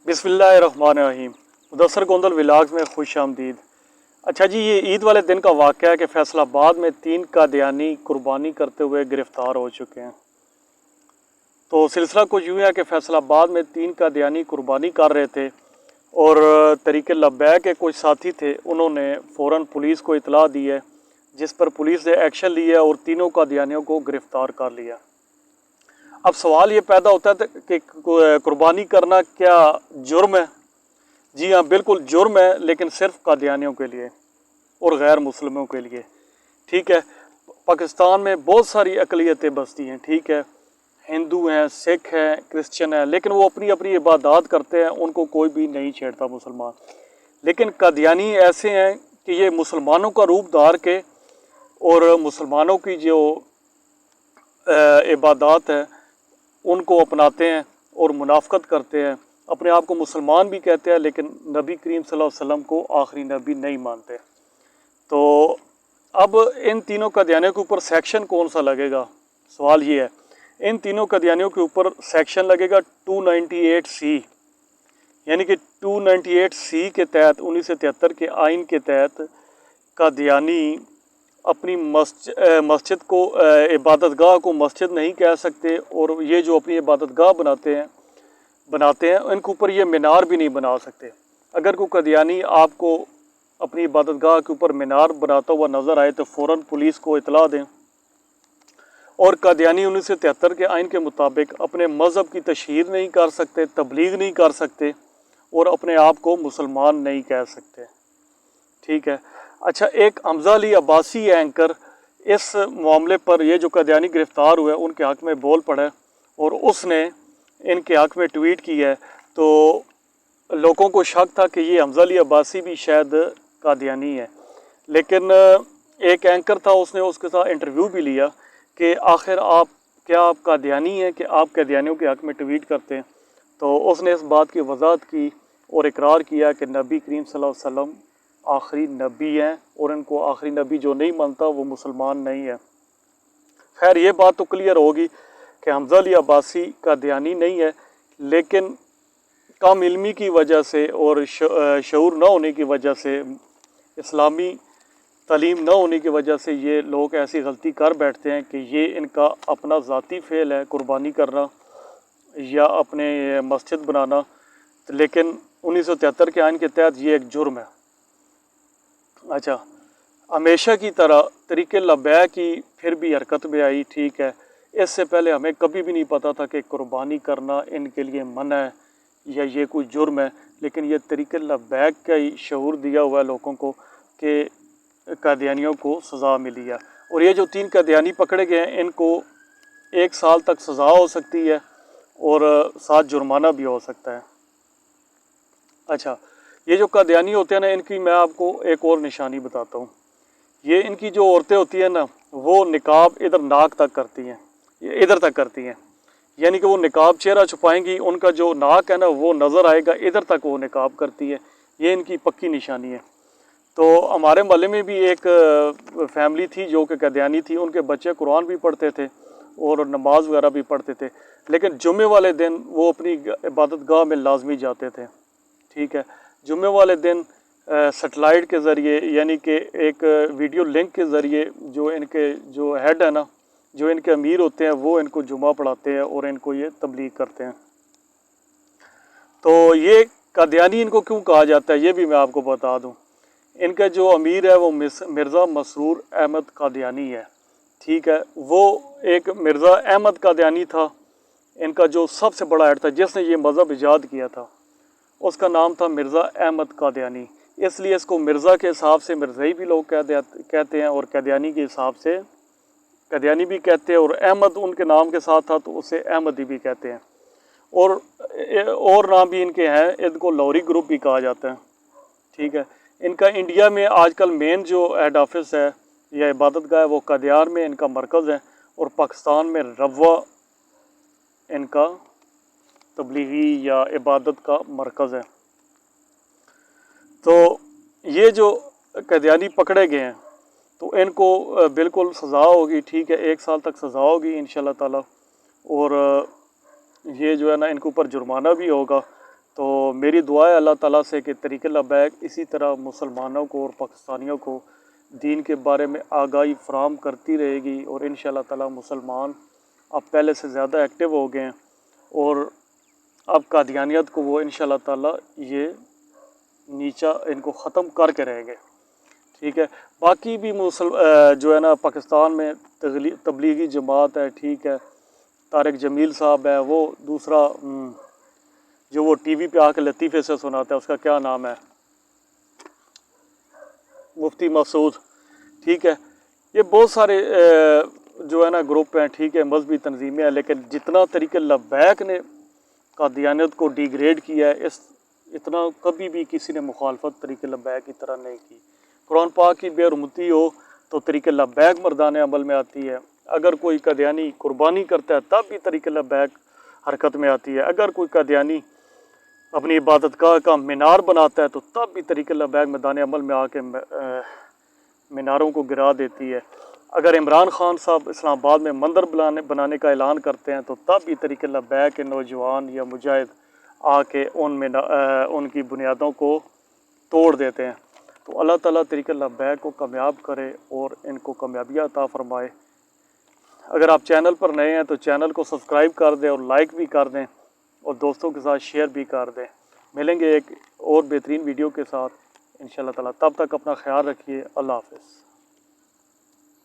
बिस्मिल्लाहिर्रहमानिर्रहीम। मुदस्सर गोंदल व्लॉग्स में खुश आमदीद। अच्छा जी, ये ईद वाले दिन का वाक़या है कि फैसलाबाद में 3 कादियानी कुर्बानी करते हुए गिरफ़्तार हो चुके हैं। तो सिलसिला कुछ यूँ है कि फैसलाबाद में 3 कादियानी कुर्बानी कर रहे थे और तरीक़े लब्बैक के कुछ साथी थे, उन्होंने फ़ौरन पुलिस को इतला दी है, जिस पर पुलिस ने एक्शन लिया और तीनों कादियानियों को गिरफ़्तार कर लिया। अब सवाल ये पैदा होता है कि कुर्बानी करना क्या जुर्म है? जी हाँ, बिल्कुल जुर्म है, लेकिन सिर्फ कादियानियों के लिए और गैर मुस्लिमों के लिए। ठीक है, पाकिस्तान में बहुत सारी अक़लियतें बसती हैं, ठीक है, हिंदू हैं, सिख हैं, क्रिश्चियन हैं, लेकिन वो अपनी अपनी इबादत करते हैं, उनको कोई भी नहीं छेड़ता मुसलमान। लेकिन कादियानी ऐसे हैं कि ये मुसलमानों का रूप धार के और मुसलमानों की जो इबादत है उनको अपनाते हैं और मुनाफ़क़त करते हैं, अपने आप को मुसलमान भी कहते हैं, लेकिन नबी करीम सल्लल्लाहु अलैहि वसल्लम को आखिरी नबी नहीं मानते। तो अब इन तीनों कादियानियों के ऊपर सेक्शन कौन सा लगेगा? सवाल ये है। इन तीनों कादियानियों के ऊपर सेक्शन लगेगा 298C, यानी कि 298C के तहत 1973 के आइन के तहत कादियानी अपनी मस्जिद को इबादतगाह को मस्जिद नहीं कह सकते, और ये जो अपनी इबादतगाह बनाते हैं इनके ऊपर ये मीनार भी नहीं बना सकते। अगर कोई कादियानी आपको अपनी इबादतगाह के ऊपर मीनार बनाता हुआ नज़र आए तो फ़ौरन पुलिस को इतला दें। और कादियानी 1973 के आइन के मुताबिक अपने मज़हब की तशहीर नहीं कर सकते, तबलीग नहीं कर सकते और अपने आप को मुसलमान नहीं कह सकते। ठीक है। अच्छा, एक हमज़ा अली अब्बासी एंकर इस मामले पर, ये जो कादियानी गिरफ़्तार हुए उनके हक़ में बोल पड़ा है और उसने इनके हक़ में ट्वीट की है। तो लोगों को शक था कि ये हमज़ा अली अब्बासी भी शायद कादियानी है, लेकिन एक एंकर था, उसने उसके साथ इंटरव्यू भी लिया कि आखिर आप कादियानी हैं कि आप कादियानियों के हक़ में ट्वीट करते हैं? तो उसने इस बात की वजाहत की और इकरार किया कि नबी करीम सल्लल्लाहु अलैहि वसल्लम आखिरी नबी हैं और इनको आखिरी नबी जो नहीं मानता वो मुसलमान नहीं है। खैर, ये बात तो क्लियर होगी कि हमज़ा अली अब्बासी कादियानी नहीं है, लेकिन कम इल्मी की वजह से और शऊर न होने की वजह से, इस्लामी तालीम न होने की वजह से ये लोग ऐसी गलती कर बैठते हैं कि ये इनका अपना ज़ाती फ़ेल है कुर्बानी करना या अपने मस्जिद बनाना, लेकिन 1973 के आइन के तहत ये एक जुर्म है। अच्छा, हमेशा की तरह तरीक़े लब्बैक की फिर भी हरकत में आई। ठीक है, इससे पहले हमें कभी भी नहीं पता था कि कुर्बानी करना इनके लिए मना है या ये कोई जुर्म है, लेकिन ये तरीक़े लब्बैक का ही शऊर दिया हुआ है लोगों को कि कादियानियों को सज़ा मिली है। और ये जो 3 कादियानी पकड़े गए हैं इनको 1 साल तक सज़ा हो सकती है और साथ जुर्माना भी हो सकता है। अच्छा, ये जो कादियानी होते हैं ना, इनकी मैं आपको एक और निशानी बताता हूँ। ये इनकी जो औरतें होती हैं ना, वो निकाब इधर नाक तक करती हैं, इधर तक करती हैं, यानी कि वो निकाब चेहरा छुपाएंगी, उनका जो नाक है ना वो नज़र आएगा, इधर तक वो निकाब करती है। ये इनकी पक्की निशानी है। तो हमारे महल्ले में भी एक फैमिली थी जो कि कादियानी थी, उनके बच्चे कुरान भी पढ़ते थे और नमाज वगैरह भी पढ़ते थे, लेकिन जुम्मे वाले दिन वो अपनी इबादत गाह में लाजमी जाते थे। ठीक है, जुम्मे वाले दिन सेटेलाइट के ज़रिए, यानी कि एक वीडियो लिंक के ज़रिए जो इनके जो हेड है ना, जो इनके अमीर होते हैं, वो इनको जुम्मा पढ़ाते हैं और इनको ये तबलीग करते हैं। तो ये कादियानी इनको क्यों कहा जाता है ये भी मैं आपको बता दूं। इनका जो अमीर है वो मिर्ज़ा मसरूर अहमद कादियानी है। ठीक है, वो एक मिर्ज़ा अहमद कादियानी था, इनका जो सबसे बड़ा हेड था जिसने ये मज़हब ईजाद किया था, उसका नाम था मिर्ज़ा अहमद कादियानी। इसलिए इसको मिर्ज़ा के हिसाब से मिर्ज़ाई भी लोग कहते हैं और कादियानी के हिसाब से कादियानी भी कहते हैं, और अहमद उनके नाम के साथ था तो उसे अहमदी भी कहते हैं। और नाम भी इनके हैं, इनको लौरी ग्रुप भी कहा जाता है। ठीक है, इनका इंडिया में आजकल मेन जो हेड ऑफिस है या इबादत गाह है वो कादियार में इनका मरकज़ है, और पाकिस्तान में रवा इनका तबलीगी या इबादत का मरकज़ है। तो ये जो कादियानी पकड़े गए हैं तो इनको बिल्कुल सज़ा होगी। ठीक है, 1 साल तक सज़ा होगी इंशाल्लाह ताला, और ये जो है ना इनके ऊपर जुर्माना भी होगा। تو میری دعا ہے اللہ تعالیٰ سے کہ طریق لبیک اسی طرح مسلمانوں کو اور پاکستانیوں کو دین کے بارے میں آگاہی فراہم کرتی رہے گی، اور انشاءاللہ تعالیٰ مسلمان اب پہلے سے زیادہ ایکٹیو ہو گئے ہیں، اور اب قادیانیت کو وہ انشاءاللہ تعالیٰ یہ نیچا ان کو ختم کر کے رہیں گے، ٹھیک ہے۔ باقی بھی جو ہے نا پاکستان میں تبلیغی جماعت ہے، ٹھیک ہے، طارق جمیل صاحب ہے، وہ دوسرا جو وہ ٹی وی پہ آ کے لطیفے سے سناتا ہے، اس کا کیا نام ہے، مفتی مسعود، ٹھیک ہے۔ یہ بہت سارے جو ہے نا گروپ ہیں، ٹھیک ہے، مذہبی تنظیمیں ہیں، لیکن جتنا طریق لبیک نے قادیانیت کو ڈیگریڈ کیا ہے، اتنا کبھی بھی کسی نے مخالفت طریق لبیک کی طرح نہیں کی۔ قرآن پاک کی بے حرمتی ہو تو طریق لبیک مردان عمل میں آتی ہے، اگر کوئی قادیانی قربانی کرتا ہے تب بھی طریق لبیک حرکت میں آتی ہے، اگر کوئی قادیانی اپنی عبادت گاہ کا مینار بناتا ہے تو تب بھی طریق لبیک میدان عمل میں آ کے میناروں کو گرا دیتی ہے، اگر عمران خان صاحب اسلام آباد میں مندر بنانے کا اعلان کرتے ہیں تو تب بھی طریق لبیک کے نوجوان یا مجاہد آ کے ان کی بنیادوں کو توڑ دیتے ہیں۔ تو اللہ تعالیٰ طریق لبیک کو کامیاب کرے اور ان کو کامیابی عطا فرمائے۔ اگر آپ چینل پر نئے ہیں تو چینل کو سبسکرائب کر دیں اور لائک بھی کر دیں اور دوستوں کے ساتھ شیئر بھی کر دیں۔ ملیں گے ایک اور بہترین ویڈیو کے ساتھ انشاءاللہ تعالیٰ، تب تک اپنا خیال رکھیے، اللہ حافظ۔